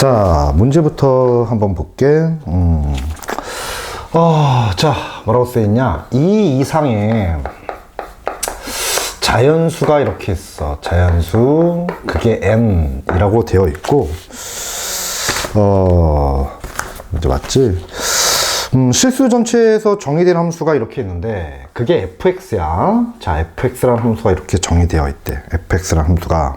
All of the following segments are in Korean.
자, 문제부터 한번 볼게. 자, 뭐라고 써있냐? 이 이상의 자연수가 이렇게 있어. 자연수, 그게 n이라고 되어 있고, 이제 맞지? 실수 전체에서 정의된 함수가 이렇게 있는데, 그게 fx야. 자, fx라는 함수가 이렇게 정의되어 있대. fx라는 함수가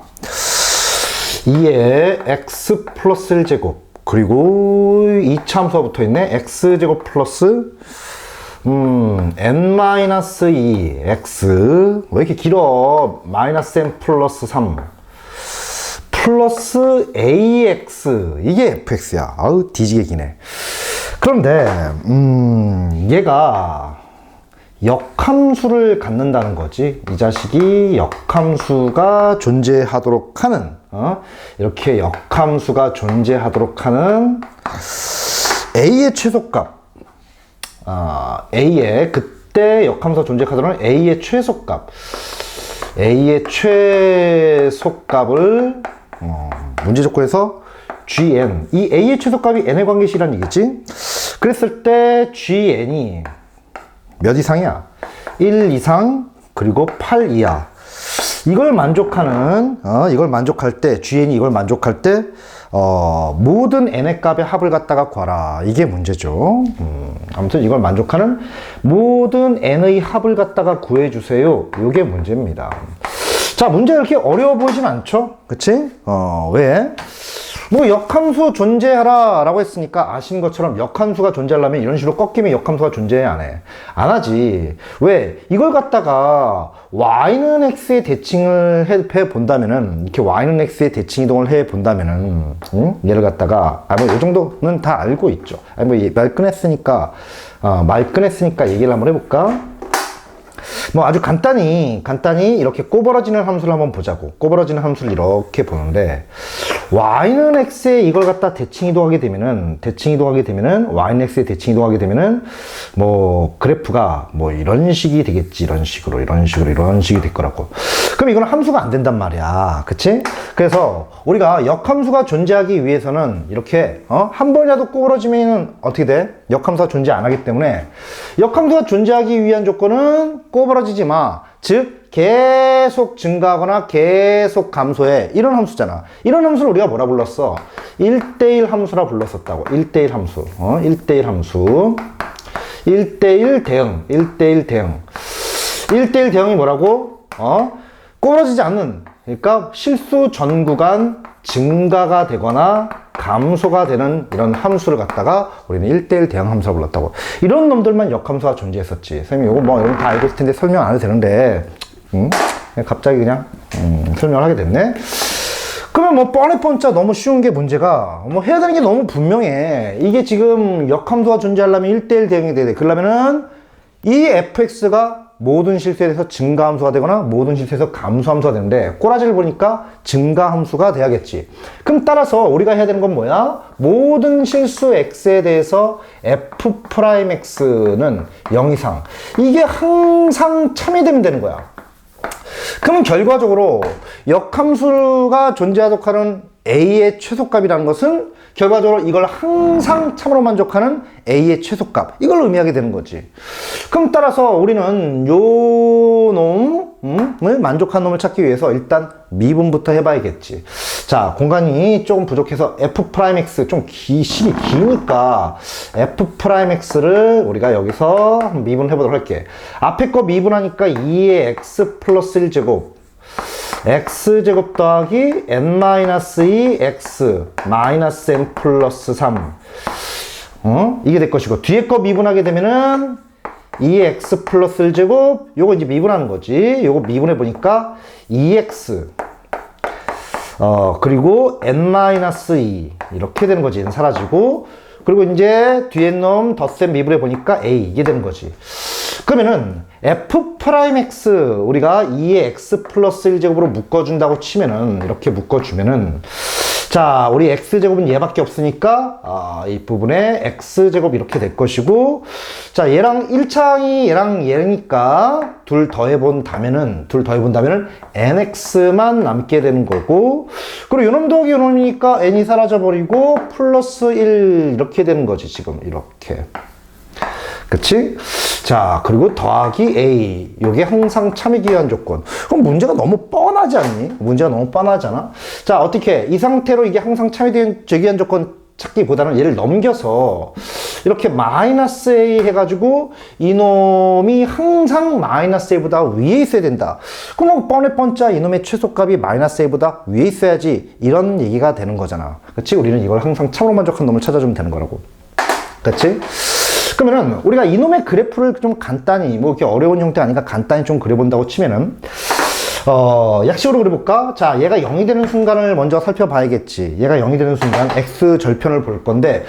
2에 x 플러스 1제곱, 그리고 2차 함수가 붙어 있네. x제곱 플러스 n-2 x, 왜 이렇게 길어? 마이너스 n 플러스 3 플러스 ax, 이게 fx야. 아우 뒤지게 기네. 그런데 얘가 역함수를 갖는다는 거지. 이 자식이 역함수가 존재하도록 하는, 이렇게 역함수가 존재하도록 하는 a의 최소값, a의 그때 역함수가 존재하도록 하는 a의 최소값, a의 최소값을 문제 조건에서 gn, 이 a의 최소값이 n의 관계시라는 얘기지. 그랬을 때 gn이 몇 이상이야? 1 이상, 그리고 8 이하. 이걸 만족하는, 이걸 만족할 때, gn이 이걸 만족할 때, 모든 n의 값의 합을 갖다가 구하라. 이게 문제죠. 아무튼 이걸 만족하는 모든 n의 합을 갖다가 구해주세요. 이게 문제입니다. 자, 문제가 이렇게 어려워 보이진 않죠? 그치? 왜? 뭐 역함수 존재하라 라고 했으니까 아신 것처럼 역함수가 존재하려면 이런 식으로 꺾이면 역함수가 존재해 안 해? 안 하지. 왜? 이걸 갖다가 y는 x의 대칭을 해 본다면은, 이렇게 y는 x의 대칭 이동을 해 본다면은, 얘를 갖다가 뭐 이 정도는 다 알고 있죠. 뭐 말 꺼냈으니까 얘기를 한번 해볼까? 뭐 아주 간단히 이렇게 꼬부러지는 함수를 한번 보자고. 꼬부러지는 함수를 이렇게 보는데, y는 x에 이걸 갖다 대칭 이동하게 되면은 y는 x에 대칭 이동하게 되면은 뭐 그래프가 뭐 이런 식이 되겠지. 이런 식이 될 거라고. 그럼 이건 함수가 안 된단 말이야. 그치? 그래서 우리가 역함수가 존재하기 위해서는 이렇게 한 번이라도 꼬부러지면 어떻게 돼? 역함수가 존재 안 하기 때문에, 역함수가 존재하기 위한 조건은 꼬부러지지 마. 즉 계속 증가하거나 계속 감소해. 이런 함수잖아. 이런 함수를 우리가 뭐라 불렀어? 1대1 함수라 불렀었다고. 1대1 함수. 1대1 함수. 1대1 대응. 1대1 대응. 1대1 대응이 뭐라고? 꼬부러지지 않는, 그러니까 실수 전 구간 증가가 되거나 감소가 되는 이런 함수를 갖다가 우리는 1대1 대응 함수라 불렀다고. 이런 놈들만 역함수가 존재했었지. 선생님 이거 여러분 다 알고 있을 텐데 설명 안 해도 되는데, 갑자기 그냥 설명을 하게 됐네. 그러면 뭐 뻔짜 너무 쉬운 게 문제가, 뭐 해야 되는 게 너무 분명해. 이게 지금 역함수가 존재하려면 1대1 대응이 돼야 돼. 그러려면은 이 fx가 모든 실수에 대해서 증가함수가 되거나 모든 실수에서 감소함수가 되는데, 꼬라지를 보니까 증가함수가 돼야겠지. 그럼 따라서 우리가 해야 되는 건 뭐야? 모든 실수 x에 대해서 f'x는 0 이상, 이게 항상 참이 되면 되는 거야. 그러면 결과적으로 역함수가 존재하도록 하는 a의 최소값이라는 것은 결과적으로 이걸 항상 참으로 만족하는 a의 최소값, 이걸 의미하게 되는 거지. 그럼 따라서 우리는 요 놈을 만족한 놈을 찾기 위해서 일단 미분부터 해봐야겠지. 자, 공간이 조금 부족해서 f'x, 좀 식이 기니까 f'x를 우리가 여기서 미분해보도록 할게. 앞에 거 미분하니까 2의 x 플러스 1제곱 x제곱 더하기 n-2 x 마이너스 n 플러스 3, 이게 될 것이고, 뒤에 거 미분하게 되면은 2x 플러스 1제곱, 요거 이제 미분하는 거지. 요거 미분해 보니까 2x 그리고 n-2 이렇게 되는 거지. n 사라지고, 그리고 이제 뒤에 놈 덧셈 미분해 보니까 a, 이게 되는 거지. 그러면은 f'x 우리가 2의 x 플러스 1제곱으로 묶어준다고 치면은, 이렇게 묶어주면은, 자, 우리 x제곱은 얘밖에 없으니까 이 부분에 x제곱 이렇게 될 것이고, 자, 얘랑 1창이 얘랑 얘니까 둘 더해본다면은 nx만 남게 되는 거고, 그리고 요놈 더하기 요놈이니까 n이 사라져버리고 플러스 1 이렇게 되는 거지, 지금 이렇게. 그치? 자, 그리고 더하기 a. 요게 항상 참이 기한 조건. 그럼 문제가 너무 뻔하지 않니? 문제가 너무 뻔하잖아? 자, 어떻게? 이 상태로 이게 항상 참이 기한 조건 찾기보다는 얘를 넘겨서 이렇게 마이너스 a 해가지고 이놈이 항상 마이너스 a보다 위에 있어야 된다. 그럼 뻔해 뻔짜 이놈의 최소값이 마이너스 a보다 위에 있어야지. 이런 얘기가 되는 거잖아. 그치? 우리는 이걸 항상 참으로 만족한 놈을 찾아주면 되는 거라고. 그치? 그러면은 우리가 이놈의 그래프를 좀 간단히 뭐 이렇게 어려운 형태 아니까 간단히 좀 그려본다고 치면은 약식으로 그려볼까? 자, 얘가 0이 되는 순간을 먼저 살펴봐야겠지. 얘가 0이 되는 순간 x 절편을 볼 건데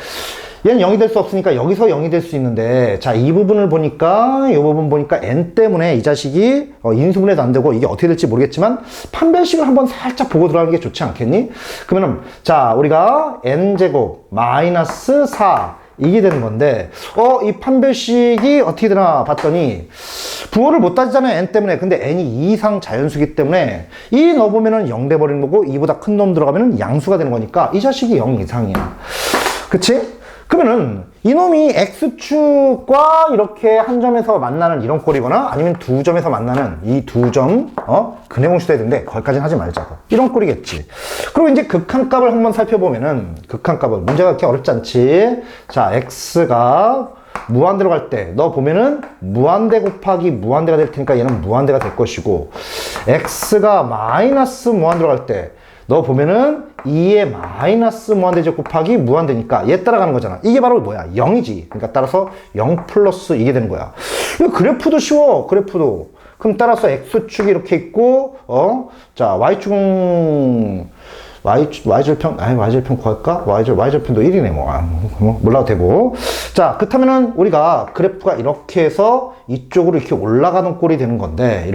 얘는 0이 될 수 없으니까 여기서 0이 될 수 있는데, 자, 이 부분을 보니까 이 부분 보니까 n 때문에 이 자식이 인수분해도 안 되고 이게 어떻게 될지 모르겠지만 판별식을 한번 살짝 보고 들어가는 게 좋지 않겠니? 그러면은 자, 우리가 n제곱 마이너스 4 이게 되는 건데, 이 판별식이 어떻게 되나 봤더니, 부호를 못 따지잖아요, n 때문에. 근데 n이 2 이상 자연수기 때문에, 이 넣어보면은 0 돼버리는 거고, 2보다 큰 놈 들어가면은 양수가 되는 거니까, 이 자식이 0 이상이야. 그치? 그러면은, 이놈이 x축과 이렇게 한 점에서 만나는 이런 꼴이거나, 아니면 두 점에서 만나는 이 두 점, 근해공식 돼야 되는데, 거기까지는 하지 말자고. 이런 꼴이겠지. 그리고 이제 극한값을 한번 살펴보면은, 극한값을, 문제가 그렇게 어렵지 않지? 자, x가 무한대로 갈 때, 너 보면은 무한대 곱하기 무한대가 될 테니까 얘는 무한대가 될 것이고, x가 마이너스 무한대로 갈 때, 너 보면은 2의 마이너스 무한대제곱 곱하기 무한대니까 얘 따라가는 거잖아. 이게 바로 뭐야? 0이지. 그러니까 따라서 0 플러스 이게 되는 거야. 이거 그래프도 쉬워. 그래프도. 그럼 따라서 x축이 이렇게 있고, 자, y절편 구할까? y절편도 1이네, 뭐. 몰라도 되고. 자, 그렇다면은 우리가 그래프가 이렇게 해서 이쪽으로 이렇게 올라가는 꼴이 되는 건데,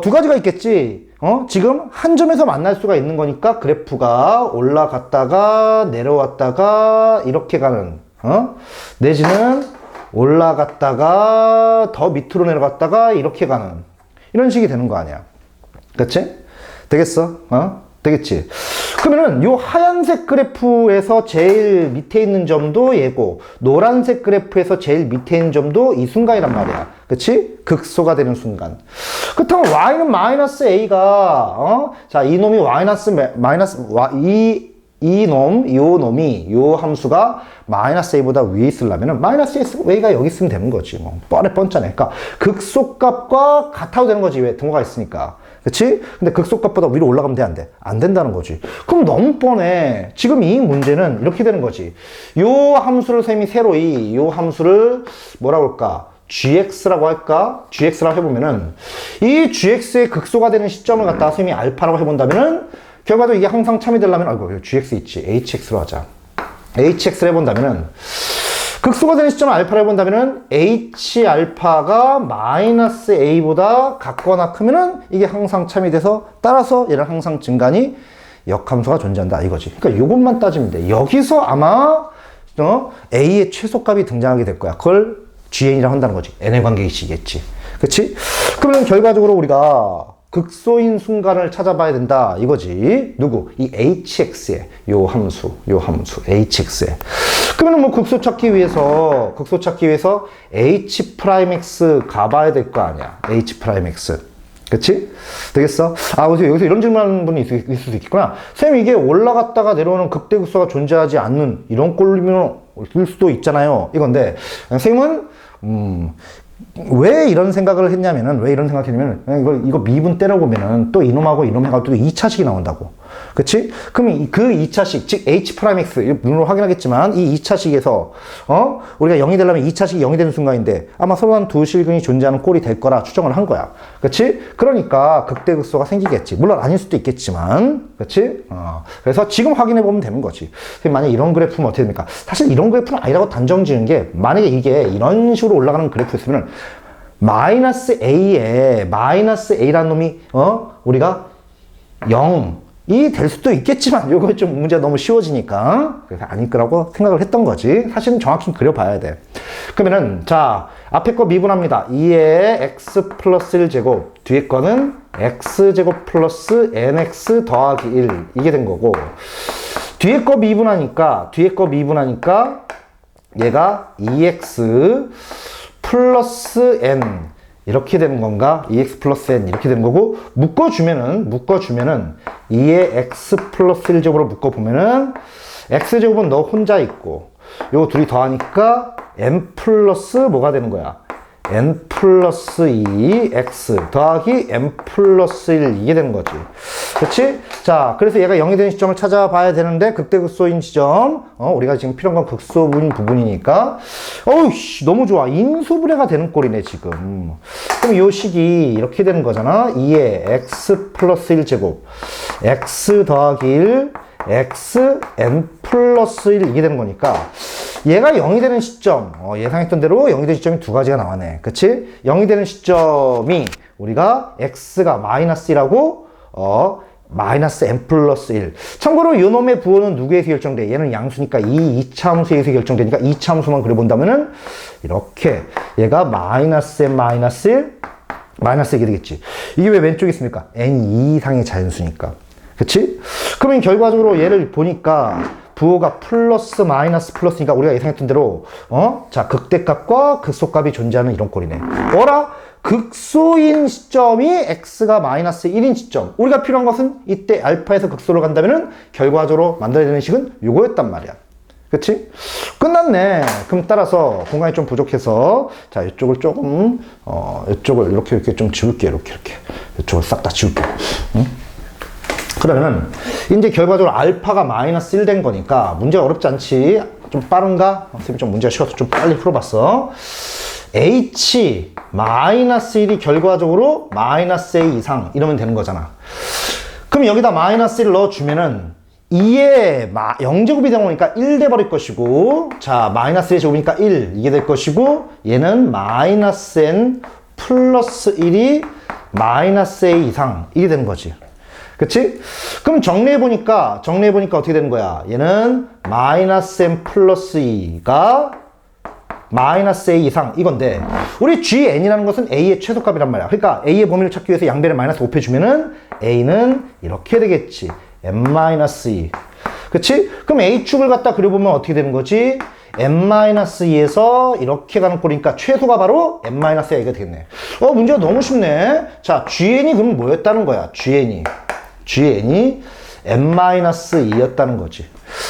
두 가지가 있겠지. 지금 한 점에서 만날 수가 있는 거니까 그래프가 올라갔다가 내려왔다가 이렇게 가는, 내지는 올라갔다가 더 밑으로 내려갔다가 이렇게 가는 이런 식이 되는 거 아니야. 그치? 되겠어? 되겠지? 그러면은 요 하얀색 그래프에서 제일 밑에 있는 점도 얘고, 노란색 그래프에서 제일 밑에 있는 점도 이 순간이란 말이야. 그치? 극소가 되는 순간. 그렇다면 y는 마이너스 a가, 자, 이놈이 요 함수가 마이너스 a보다 위에 있으려면은 마이너스 a가 여기 있으면 되는 거지. 뭐, 뻔해 뻔짜네. 그러니까 극소값과 같아도 되는 거지. 왜? 등호가 있으니까. 그치? 근데 극소값보다 위로 올라가면 돼, 안 돼? 안 된다는 거지. 그럼 너무 뻔해. 지금 이 문제는 이렇게 되는 거지. 요 함수를 쌤이 새로이, 요 함수를 뭐라고 할까? gx라고 할까? gx라고 해보면은, 이 gx의 극소가 되는 시점을 갖다가 쌤이 알파라고 해본다면은, 결과도 이게 항상 참이 되려면, 아이고, gx 있지. hx로 하자. hx를 해본다면은, 극소가 되는 시점을 알파로 해본다면은 h 알파가 마이너스 a보다 같거나 크면은 이게 항상 참이 돼서, 따라서 얘는 항상 증가니 역함수가 존재한다 이거지. 그러니까 이것만 따지면 돼. 여기서 아마 a의 최소값이 등장하게 될 거야. 그걸 gn이라고 한다는 거지. n의 관계식이겠지. 그치? 그러면 결과적으로 우리가 극소인 순간을 찾아봐야 된다 이거지. 누구? 이 hx의 요 함수 hx의. 그러면 뭐 극소 찾기 위해서 h'(x) 가봐야 될 거 아니야. h'(x). 그치? 되겠어? 그래서 여기서 이런 질문하는 분이 있을 수도 있겠구나. 쌤, 이게 올라갔다가 내려오는 극대극소가 존재하지 않는 이런 꼴이면 올 수도 있잖아요. 이건데, 쌤은, 왜 이런 생각을 했냐면은, 이거 미분 때려보면은 또 이놈하고 이놈 해가지고 또 2차식이 나온다고. 그치? 그럼 그 2차식, 즉 h'(x), 눈으로 확인하겠지만 이 2차식에서 우리가 0이 되려면 2차식이 0이 되는 순간인데 아마 서로 한 두 실근이 존재하는 꼴이 될 거라 추정을 한 거야. 그치? 그러니까 극대극소가 생기겠지. 물론 아닐 수도 있겠지만, 그치? 그래서 지금 확인해 보면 되는 거지. 만약에 이런 그래프면 어떻게 됩니까? 사실 이런 그래프는 아니라고 단정 지은 게, 만약에 이게 이런 식으로 올라가는 그래프였으면 마이너스 a에 마이너스 a라는 놈이 우리가 0 될 수도 있겠지만 요거 좀 문제가 너무 쉬워지니까 그래서 아닐 거라고 생각을 했던 거지. 사실은 정확히 그려봐야 돼. 그러면은 자 앞에 거 미분합니다. 2에 x 플러스 1제곱 뒤에 거는 x제곱 플러스 nx 더하기 1 이게 된 거고 뒤에 거 미분하니까 얘가 2x 플러스 n 이렇게 되는 건가? 2x 플러스 n 이렇게 되는 거고 묶어주면은 2의 x 플러스 1제곱으로 묶어보면은 x제곱은 너 혼자 있고 요거 둘이 더하니까 n 플러스 뭐가 되는 거야? n 플러스 2 x 더하기 n 플러스 1 이게 되는 거지. 그렇지? 자, 그래서 얘가 0이 되는 시점을 찾아봐야 되는데 극대극소인 지점 우리가 지금 필요한 건 극소분 부분이니까 어우씨 너무 좋아. 인수분해가 되는 꼴이네 지금. 그럼 요 식이 이렇게 되는 거잖아. 2의 x 플러스 1제곱 x 더하기 1 x n 플러스 1 이게 되는 거니까 얘가 0이 되는 시점 예상했던 대로 0이 되는 시점이 두 가지가 나왔네. 그치? 0이 되는 시점이 우리가 x가 마이너스 1하고 마이너스 n 플러스 1. 참고로 요 놈의 부호는 누구에서 결정돼? 얘는 양수니까 이차함수에서 결정되니까 이차함수만 그려본다면은 이렇게 얘가 마이너스 n 마이너스 1 마이너스 1이 되겠지. 이게 왜 왼쪽에 있습니까? n 이상의 자연수니까. 그치? 그러면 결과적으로 얘를 보니까 부호가 플러스 마이너스 플러스니까 우리가 예상했던 대로 자 극대값과 극소값이 존재하는 이런 꼴이네. 어라? 극소인 시점이 x가 마이너스 1인 시점. 우리가 필요한 것은 이때 알파에서 극소로 간다면은 결과적으로 만들어야 되는 식은 요거였단 말이야. 그치? 끝났네. 그럼 따라서 공간이 좀 부족해서 자 이쪽을 조금 이쪽을 이렇게 좀 지울게. 이렇게 이쪽을 싹 다 지울게. 응? 그러면은 이제 결과적으로 알파가 마이너스 1 된 거니까 문제가 어렵지 않지? 좀 빠른가? 선생님이 좀 문제가 쉬워서 좀 빨리 풀어봤어. h 마이너스 1이 결과적으로 마이너스 a 이상 이러면 되는 거잖아. 그럼 여기다 마이너스 1 넣어주면은 2에 0제곱이 되는 거니까 1 돼버릴 것이고 자 마이너스 1의 제곱이니까 1 이게 될 것이고 얘는 마이너스 n 플러스 1이 마이너스 a 이상 이게 되는 거지. 그치? 그럼 정리해보니까 어떻게 되는 거야? 얘는 마이너스 n 플러스 2가 마이너스 a 이상 이건데 우리 gn이라는 것은 a의 최소값이란 말이야. 그러니까 a의 범위를 찾기 위해서 양변에 마이너스 곱해주면은 a는 이렇게 되겠지. n-2 그치? 그럼 a축을 갖다 그려보면 어떻게 되는 거지? n-2에서 이렇게 가는 꼴이니까 최소가 바로 n-a가 되겠네. 문제가 너무 쉽네. 자, gn이 그럼 뭐였다는 거야? gn이 n-2였다는 거지.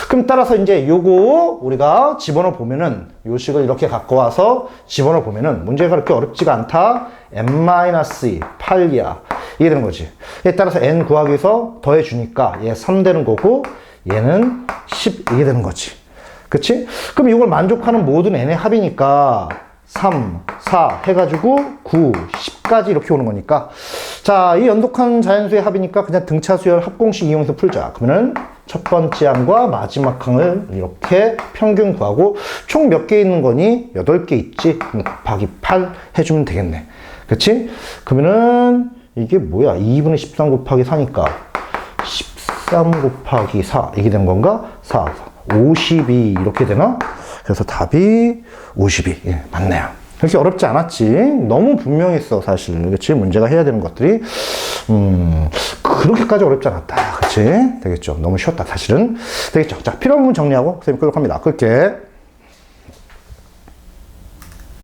그럼 따라서 이제 요거 우리가 집어넣어 보면은 요 식을 이렇게 갖고 와서 집어넣어 보면은 문제가 그렇게 어렵지가 않다. n-2 8이야. 이게 되는 거지. 얘 따라서 n 구하기 위해서 더해 주니까 얘 3 되는 거고 얘는 10 이게 되는 거지. 그치? 그럼 이걸 만족하는 모든 n의 합이니까 3, 4 해가지고 9, 10까지 이렇게 오는 거니까 자, 이 연독한 자연수의 합이니까 그냥 등차수열 합공식 이용해서 풀자. 그러면은 첫 번째 항과 마지막 항을 이렇게 평균 구하고 총 몇 개 있는 거니? 8개 있지? 그럼 곱하기 8 해주면 되겠네. 그치? 그러면은 이게 뭐야? 2분의 13 곱하기 4니까 13 곱하기 4 이게 된 건가? 4, 52 이렇게 되나? 그래서 답이 52. 예, 맞네요. 그렇게 어렵지 않았지. 너무 분명했어, 사실. 그치? 문제가 해야 되는 것들이. 그렇게까지 어렵지 않았다. 그치? 되겠죠. 너무 쉬웠다, 사실은. 되겠죠. 자, 필요한 부분 정리하고 선생님 끄도록 합니다. 끌게.